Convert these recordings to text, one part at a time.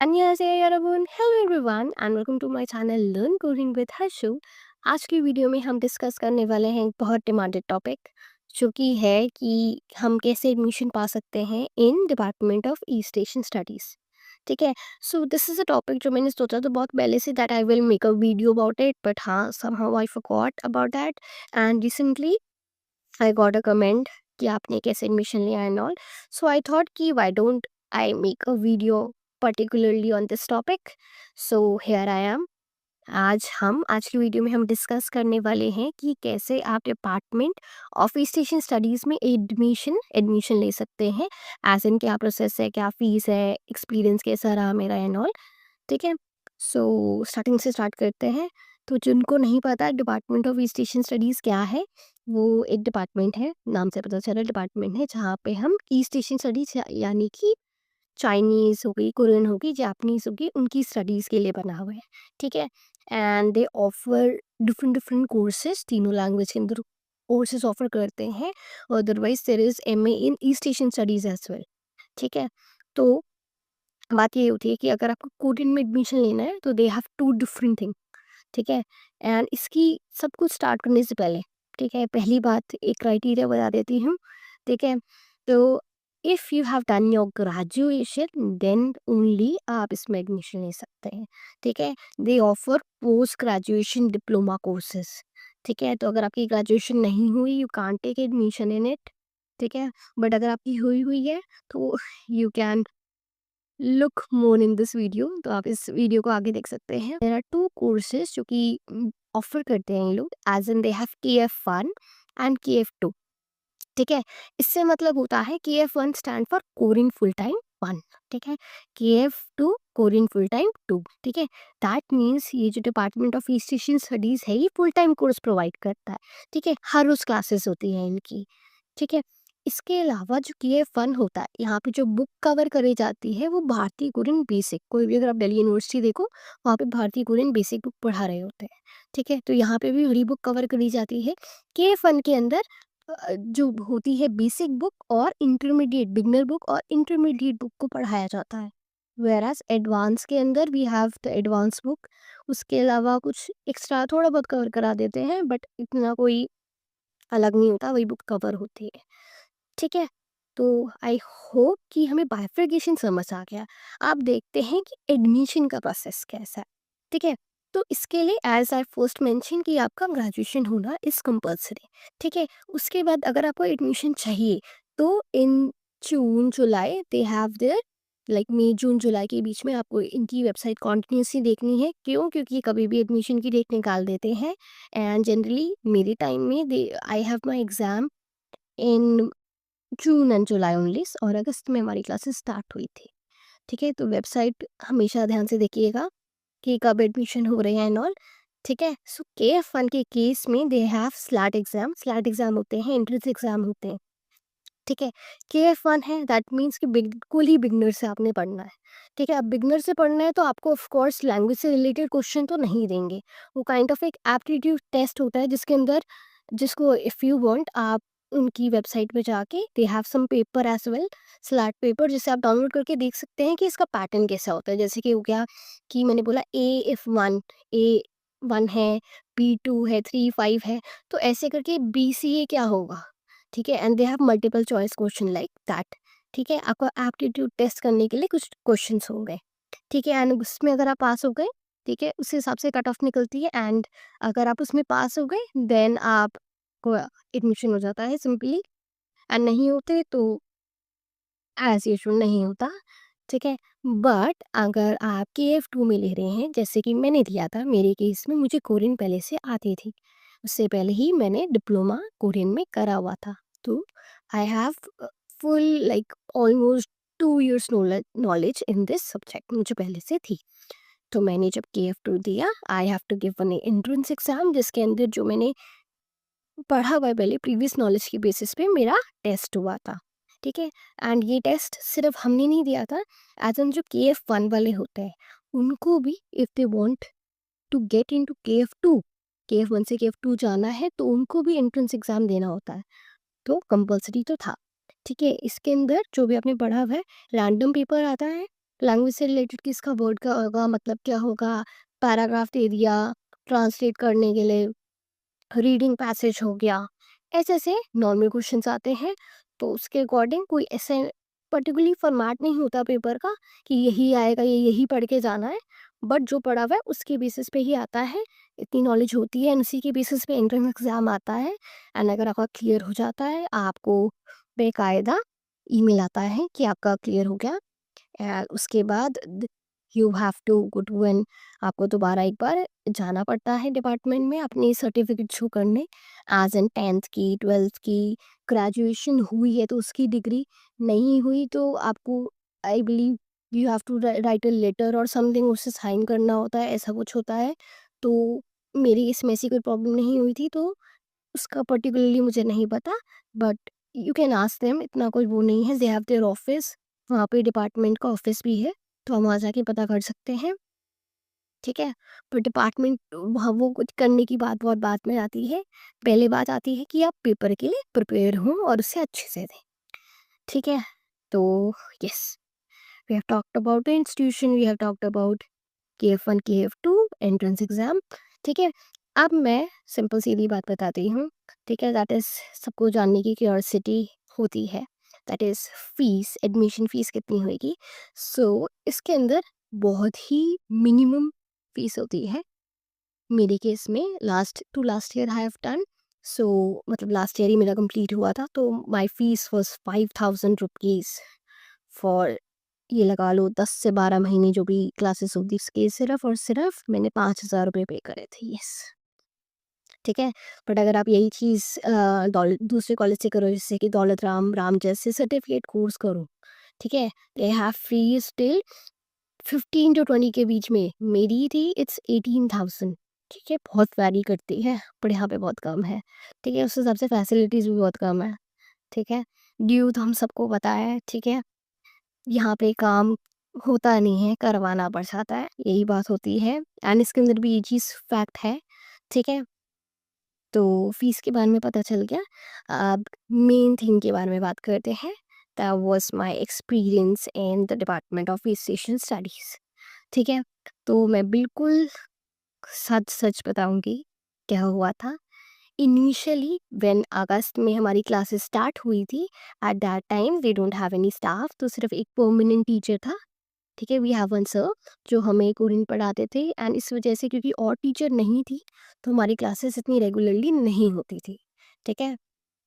안녕하세요 여러분, hello everyone and welcome to my channel learn coding with Harshu. आज की video में हम डिस्कस करने वाले हैं एक बहुत डिमांडेड टॉपिक, जो कि है कि हम कैसे एडमिशन पा सकते हैं in department of East Asian studies. ठीक है। So this is a topic जो मैंने सोचा था बहुत पहले से that I will make a video about it, but हाँ, somehow I forgot about that. And recently I got a comment कि आपने कैसे एडमिशन लिया and all. So I thought कि why don't I make a video particularly on this topic. So here I M. आज की video में हम discuss करने वाले हैं कि कैसे आप department of East Asian studies में एडमिशन एडमिशन ले सकते हैं। एज इन क्या प्रोसेस है, क्या फ़ीस है, एक्सपीरियंस कैसा रहा मेरा एंड ऑल। ठीक है। सो स्टार्टिंग से स्टार्ट करते हैं। तो जिनको नहीं पता department of East Asian studies क्या है, वो एक डिपार्टमेंट है, नाम से पता चला डिपार्टमेंट है जहाँ पे हम ईस्ट एशियन स्टडीज़ यानी कि चाइनीज़ हो गई, कोरियन हो गई, जापानीज़ हो गई, उनकी स्टडीज़ के लिए बना हुआ है। ठीक है। And they offer different different courses, तीनों लैंग्वेज के अंदर कोर्सेज ऑफर करते हैं। Otherwise there is MA in East Asian studies as well. ठीक है। तो बात ये होती है कि अगर आपको कोरियन में एडमिशन लेना है तो they have two different thing. ठीक है। एंड इसकी सब कुछ स्टार्ट करने से पहले, ठीक है, पहली बात एक क्राइटेरिया बता देती हूँ। ठीक है। तो if you have done your graduation then only आप इसमें एडमिशन ले सकते हैं। ठीक है। They offer post graduation diploma courses. ठीक है। तो अगर आपकी ग्रेजुएशन नहीं हुई you can't take admission in it. ठीक है। बट अगर आपकी हुई हुई है तो you can look more in this video. तो आप इस वीडियो को आगे देख सकते हैं। देयर आर टू कोर्सेज जो कि ऑफर करते हैं ये लोग, as in they have KF1 and KF2। ठीक है। इससे मतलब होता है KF1 stand for Korean full time 1। ठीक है। KF2 Korean full time 2। ठीक है। दैट मीन्स ये जो department of East Asian studies है ये फुल टाइम कोर्स प्रोवाइड करता है। ठीक है। हर रोज़ क्लासेस होती हैं इनकी। ठीक है। इसके अलावा जो KF1 होता है, यहाँ पे जो बुक कवर करी जाती है वो भारतीय कोरियन बेसिक। कोई भी अगर आप दिल्ली यूनिवर्सिटी देखो, वहाँ पे भारतीय कोरियन बेसिक बुक पढ़ा रहे होते हैं। ठीक है। तो यहाँ पे भी वही बुक कवर करी जाती है। KF1 के अंदर जो होती है बेसिक बुक और इंटरमीडिएट बिगनर बुक और इंटरमीडिएट बुक को पढ़ाया जाता है। वेयरएज़ एडवांस के अंदर we have the advance book. उसके अलावा कुछ एक्स्ट्रा थोड़ा बहुत कवर करा देते हैं, बट इतना कोई अलग नहीं होता, वही बुक कवर होती है। ठीक है। तो आई होप कि हमें बाइफर्केशन समझ आ गया। अब देखते हैं कि एडमिशन का प्रोसेस कैसा है। ठीक है। तो इसके लिए एज आई फर्स्ट मेंशन कि आपका ग्रेजुएशन होना इज़ कंपलसरी। ठीक है। उसके बाद अगर आपको एडमिशन चाहिए तो इन जून जुलाई दे हैव देयर, लाइक मई जून जुलाई के बीच में आपको इनकी वेबसाइट कॉन्टिन्यूसली देखनी है। क्यों? क्योंकि कभी भी एडमिशन की डेट निकाल देते हैं। एंड जनरली मेरे टाइम में they I have my exam in June and July only, और अगस्त में हमारी क्लासेस स्टार्ट हुई थी। ठीक है। तो वेबसाइट हमेशा ध्यान से देखिएगा कि कब एडमिशन हो रहे हैं एंड ऑल। ठीक है। सो KF1 के केस में दे हैव स्लैट एग्जाम होते हैं, एंट्रेंस एग्जाम होते हैं। ठीक है। KF1 है दैट मीन्स कि बिल्कुल ही बिगनर से आपने पढ़ना है। ठीक है। अब बिगनर से पढ़ना है तो आपको ऑफ कोर्स लैंग्वेज से रिलेटेड क्वेश्चन तो नहीं देंगे। वो काइंड ऑफ एक एप्टीट्यूड टेस्ट होता है जिसके अंदर, जिसको इफ़ यू वांट आप उनकी वेबसाइट पे जाके they have some paper as well, slat paper, जिसे आप डाउनलोड करके देख सकते हैं कि इसका पैटर्न कैसा होता है। जैसे कि हो गया कि मैंने बोला A1 है, B2 है, 3 5 है, तो ऐसे करके BCA क्या होगा। ठीक है। And they have multiple choice question like that. ठीक है। आपको एप्टीट्यूड टेस्ट करने के लिए कुछ क्वेश्चंस होंगे। ठीक है। एंड उसमें अगर आप पास हो गए, ठीक है, उस हिसाब से कट ऑफ निकलती है। एंड अगर आप उसमें पास हो गए देन आपको एडमिशन हो जाता है सिंपली। एंड नहीं होते तो एज यूजुअल नहीं होता। ठीक है। बट अगर आप KF2 में ले रहे हैं, जैसे कि मैंने दिया था, मेरे केस में मुझे कोरियन पहले से आती थी, उससे पहले ही मैंने डिप्लोमा कोरियन में करा हुआ था। तो I have full like almost 2 years knowledge in this subject मुझे पहले से थी। तो मैंने जब KF2 दिया, I have to give one entrance exam जिसके अंदर जो मैंने पढ़ा हुआ है पहले प्रीवियस नॉलेज के बेसिस पे मेरा टेस्ट हुआ था। ठीक है। एंड ये टेस्ट सिर्फ हमने नहीं दिया था, एज एन जो KF1 वाले होते हैं उनको भी, if they want to get into KF2, KF1 से KF2 जाना है तो उनको भी एंट्रेंस एग्जाम देना होता है। तो कंपलसरी तो था। ठीक है। इसके अंदर जो भी आपने पढ़ा हुआ है, रैंडम पेपर आता है। लैंग्वेज से रिलेटेड किसका वर्ड का होगा, मतलब क्या होगा, पैराग्राफ दे दिया ट्रांसलेट करने के लिए, रीडिंग पैसेज हो गया, ऐसे-ऐसे नॉर्मल क्वेश्चंस आते हैं। तो उसके अकॉर्डिंग कोई ऐसे पर्टिकुलरली फॉर्मेट नहीं होता पेपर का कि यही आएगा, ये यही पढ़ के जाना है, बट जो पढ़ा हुआ है उसके बेसिस पे ही आता है। इतनी नॉलेज होती है एंड उसी के बेसिस पे एंट्रेंस एग्ज़ाम आता है। एंड अगर आपका क्लियर हो जाता है, आपको बेकायदा ईमेल आता है कि आपका क्लियर हो गया। उसके बाद you have to go to an आपको दोबारा एक बार जाना पड़ता है डिपार्टमेंट में अपनी सर्टिफिकेट शो करने, एज एन 10th की 12th की ग्रेजुएशन हुई है तो उसकी डिग्री, नहीं हुई तो आपको I believe you have to write a letter और समथिंग, उससे साइन करना होता है, ऐसा कुछ होता है। तो मेरी इसमें ऐसी कोई प्रॉब्लम नहीं हुई थी, तो उसका पर्टिकुलरली मुझे नहीं पता, but you can ask them, इतना कोई वो नहीं है, दे हैव देयर ऑफिस, वहाँ पे डिपार्टमेंट का ऑफिस भी है, तो हम वहाँ जाके पता कर सकते हैं, ठीक है? पर डिपार्टमेंट वहाँ वो कुछ करने की बात बहुत बाद में आती है, पहले बात आती है कि आप पेपर के लिए प्रिपेयर हों और उसे अच्छे से दें, ठीक है? तो yes, we have talked about the institution, we have talked about KF1 KF2 entrance exam, ठीक है? अब मैं सिंपल सीधी बात बताती हूँ, ठीक है? दैट इज़ सबको जानने की क्यूरियोसिटी होती है, that is fees, admission fees कितनी होएगी? सो इसके अंदर बहुत ही मिनिमम फ़ीस होती है। मेरे केस में last year I have done, so मतलब लास्ट ईयर ही मेरा कंप्लीट हुआ था, तो my fees was 5000 rupees for, ये लगा लो 10 से 12 महीने जो भी क्लासेस होती उसके सिर्फ़ और सिर्फ़ मैंने 5000 रुपए पे करे थे, यस, ठीक है? बट अगर आप यही चीज़ दूसरे कॉलेज से करो, जैसे कि दौलत राम, राम जैसे सर्टिफ़िकेट कोर्स करो, ठीक है? They have fees till 15 to 20 के बीच में, मेरी थी इट्स 18,000, ठीक है? बहुत वैरी करती है, पर यहाँ पे बहुत कम है, ठीक है? उस हिसाब से फैसिलिटीज़ भी बहुत कम है, ठीक है? ड्यू तो हम सबको पता है, ठीक है? यहाँ पे काम होता नहीं है, करवाना पड़ जाता है, यही बात होती है, एंड इसके अंदर भी ये चीज़ फैक्ट है, ठीक है? तो फीस के बारे में पता चल गया। अब मेन थिंग के बारे में बात करते हैं, that was my experience in the department of Asian studies, ठीक है? तो मैं बिल्कुल सच-सच बताऊँगी, क्या हुआ था। इनिशियली व्हेन अगस्त में हमारी क्लासेस स्टार्ट हुई थी, at that time we don't have any staff, तो सिर्फ एक परमानेंट टीचर था, ठीक है? वी हैव वन सर जो हमें कोडिंग पढ़ाते थे, एंड इस वजह से क्योंकि और टीचर नहीं थी, तो हमारी क्लासेस इतनी रेगुलरली नहीं होती थी, ठीक है?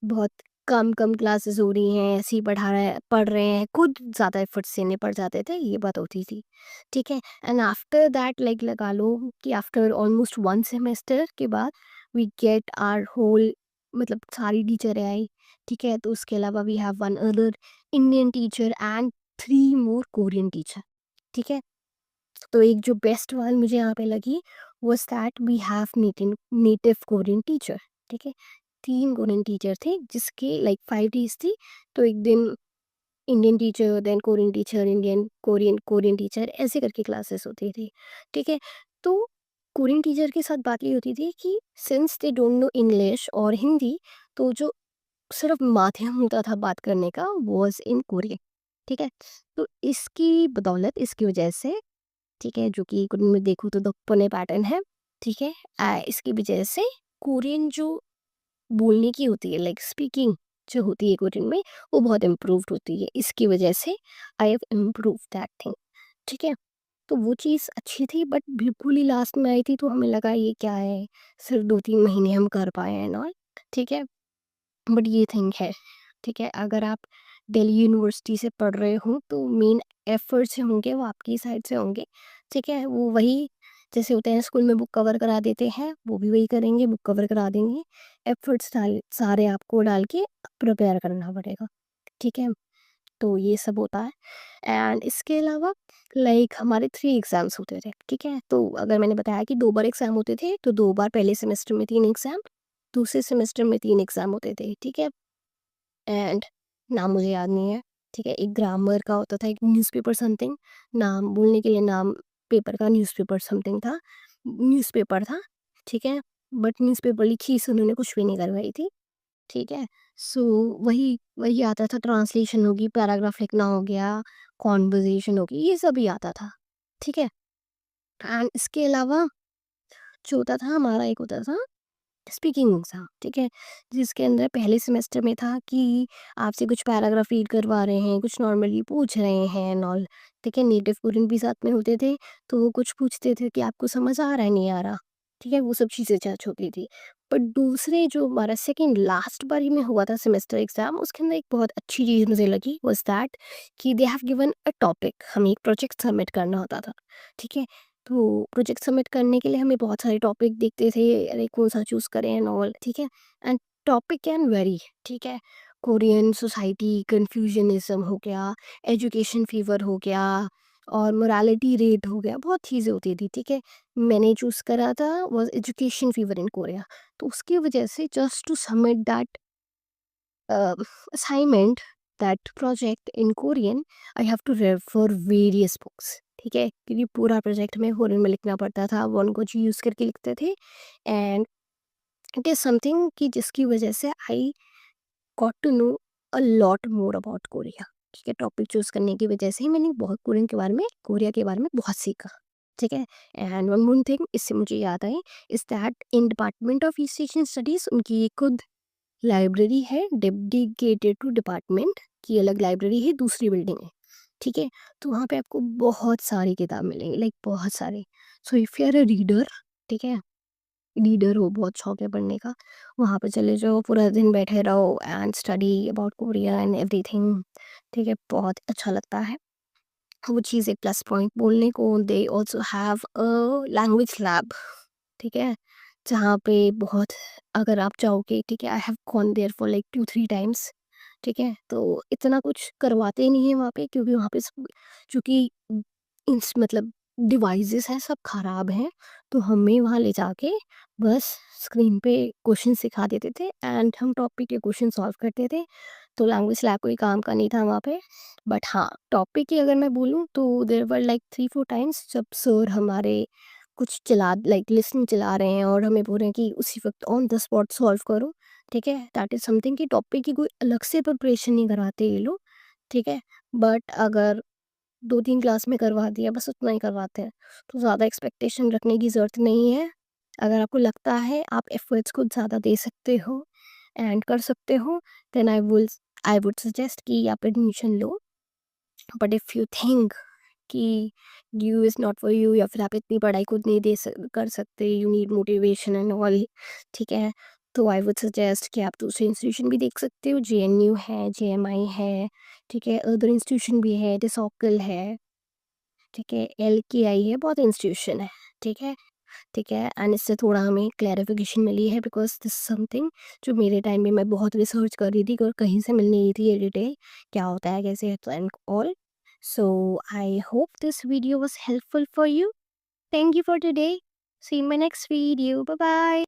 बहुत कम-कम क्लासेस हो रही हैं, ऐसे ही पढ़ रहे हैं, खुद ज़्यादा एफर्ट्स देने पड़ जाते थे, ये बात होती थी, ठीक है? एंड आफ्टर दैट लाइक लगा लो कि आफ्टर ऑलमोस्ट 1 सेमेस्टर के बाद वी गेट आवर होल, मतलब सारी टीचरें आई, ठीक है? तो उसके अलावा we have one other Indian teacher and 3 more Korean teacher, ठीक है? तो एक जो बेस्ट वन मुझे यहाँ पे लगी was that we have native Korean teacher, ठीक है? 3 कोरियन टीचर थे जिसके लाइक 5 डेज़ थी, तो एक दिन Indian teacher, then Korean teacher, Indian, Korean, Korean teacher, ऐसे करके क्लासेस होती थी, ठीक है? तो कोरियन टीचर के साथ बात ये होती थी कि since they don't know English और हिंदी, तो जो सिर्फ माध्यम होता था बात करने का वाज़ इन कोरियन, ठीक है? तो इसकी बदौलत, इसकी वजह से, ठीक है, जो कि कुन में देखूँ तो पुणे पैटर्न है, ठीक है? इसकी वजह से कोरियन जो बोलने की होती है, लाइक स्पीकिंग जो होती है कोरियन में, वो बहुत इम्प्रूव्ड होती है। इसकी वजह से I have improved that thing, ठीक है? तो वो चीज़ अच्छी थी, बट बिल्कुल ही लास्ट में आई थी तो हमें लगा ये क्या है, सिर्फ 2-3 महीने हम कर पाए एंड ऑल, ठीक है? बट ये थिंग है, ठीक है? अगर आप दिल्ली यूनिवर्सिटी से पढ़ रहे हो तो मेन एफर्ट्स जो होंगे वो आपकी साइड से होंगे, ठीक है? वो वही जैसे होते हैं स्कूल में बुक कवर करा देते हैं, वो भी वही करेंगे, बुक कवर करा देंगे। एफर्ट्स सारे आपको डाल के प्रिपेयर करना पड़ेगा, ठीक है? तो ये सब होता है, एंड इसके अलावा लाइक हमारे 3 एग्ज़ाम्स होते थे, ठीक है? तो अगर मैंने बताया कि 2 बार एग्ज़ाम होते थे, तो 2 बार पहले सेमेस्टर में 3 एग्ज़ाम, दूसरे सेमेस्टर में 3 एग्ज़ाम होते थे, ठीक है? एंड नाम मुझे याद नहीं है, ठीक है? एक ग्रामर का होता था, एक न्यूज़पेपर समथिंग, नाम बोलने के लिए नाम पेपर का न्यूज़पेपर समथिंग था, न्यूज़पेपर था, ठीक है? बट न्यूज़पेपर लिखी से उन्होंने कुछ भी नहीं करवाई थी, ठीक है? सो वही वही आता था, ट्रांसलेशन होगी, पैराग्राफ लिखना हो गया, कॉन्वर्जेशन होगी, ये सब ही आता था, ठीक है। एंड इसके अलावा जो होता था हमारा, एक होता था स्पीकिंग एग्ज़ाम, ठीक है? जिसके अंदर पहले सेमेस्टर में था कि आपसे कुछ पैराग्राफ रीड करवा रहे हैं, कुछ नॉर्मली पूछ रहे हैं एंड ऑल, ठीक है? नेटिव कोरियन भी साथ में होते थे, तो वो कुछ पूछते थे कि आपको समझ आ रहा है, नहीं आ रहा, ठीक है? वो सब चीज़ें जज होती थी। बट दूसरे जो हमारा सेकंड लास्ट बारी में हुआ था सेमेस्टर एग्ज़ाम, उसके अंदर एक बहुत अच्छी चीज़ मुझे लगी वाज़ दैट कि they have given a topic, हमें एक प्रोजेक्ट सबमिट करना होता था, ठीक है? तो प्रोजेक्ट सबमिट करने के लिए हमें बहुत सारे टॉपिक देखते थे, अरे कौन-सा चूज़ करें एंड ऑल, ठीक है? एंड टॉपिक कैन वेरी, ठीक है? कोरियन सोसाइटी, कन्फ्यूजनिज़्म हो गया, एजुकेशन फीवर हो गया और मोरालिटी रेट हो गया, बहुत चीज़ें होती थी, ठीक है? मैंने चूज़ करा था was education fever in Korea. तो उसकी वजह से just to submit that assignment, that project in Korean, I have to refer various books, ठीक है? क्योंकि पूरा प्रोजेक्ट हमें कोरियन में लिखना पड़ता था, वन को यूज़ करके लिखते थे। एंड इट इज़ समथिंग कि जिसकी वजह से I got to know a lot more about Korea, ठीक है? टॉपिक चूज़ करने की वजह से ही मैंने बहुत कोरिया के बारे में बहुत सीखा, ठीक है? एंड वन मोर थिंग इससे मुझे याद आई is that in department of East Asian studies उनकी खुद लाइब्रेरी है डेडिकेटेड टू डिपार्टमेंट की, अलग लाइब्रेरी है, दूसरी बिल्डिंग है, ठीक है। तो वहाँ पे आपको बहुत सारी किताब मिलेंगी, लाइक बहुत सारी। So if you are a reader, ठीक है, रीडर हो, बहुत शौक है पढ़ने का, वहाँ पे चले जाओ, पूरा दिन बैठे रहो and study about Korea and everything, ठीक है, बहुत अच्छा लगता है। वो चीज़ एक प्लस पॉइंट बोलने को। They also have a language lab, ठीक है, जहाँ पे बहुत, अगर आप चाहोगे, ठीक है, I have gone there for like 2-3 times, ठीक है, तो इतना कुछ करवाते नहीं हैं वहाँ पे, क्योंकि वहाँ पे सब, चूँकि इंस मतलब डिवाइसेस हैं सब ख़राब हैं, तो हमें वहाँ ले जाके बस स्क्रीन पे क्वेश्चन सिखा देते थे एंड हम टॉपिक के क्वेश्चन सॉल्व करते थे। तो लैंग्वेज लैब कोई काम का नहीं था वहाँ पे। बट हाँ, टॉपिक की अगर मैं बोलूँ तो देयर वर लाइक 3-4 टाइम्स जब सर हमारे कुछ चला, लाइक लिसन चला रहे हैं और हमें बोल रहे हैं कि उसी वक़्त ऑन द स्पॉट सॉल्व करो, ठीक है? दैट इज़ समथिंग कि टॉपिक की कोई अलग से प्रिपरेशन नहीं कराते ये लोग, ठीक है? बट अगर 2-3 क्लास में करवा दिया, बस उतना ही करवाते हैं, तो ज़्यादा एक्सपेक्टेशन रखने की ज़रूरत नहीं है। अगर आपको लगता है आप एफर्ट्स कुछ ज़्यादा दे सकते हो एंड कर सकते हो, देन आई वुड सजेस्ट कि आप एडमिशन लो। बट इफ़ यू थिंक कि you is not for you, या फिर आप इतनी पढ़ाई खुद नहीं कर सकते, you need motivation and all, ठीक है, तो आई वुड सजेस्ट कि आप दूसरे इंस्टीट्यूशन भी देख सकते हो, जेएनयू है, जेएमआई है, ठीक है, अदर इंस्टीट्यूशन भी है, डिसॉकल है, ठीक है, एलकेआई है, बहुत इंस्टीट्यूशन है, ठीक है, ठीक है। एंड इससे थोड़ा हमें क्लैरिफिकेशन मिली है, बिकॉज दिस समथिंग जो मेरे टाइम में मैं बहुत रिसर्च कर रही थी और कहीं से मिल नहीं रही थी ये डिटेल, क्या होता है, कैसे है, and all. So I hope this video was helpful for you. Thank you for today. See you in my next video. Bye bye.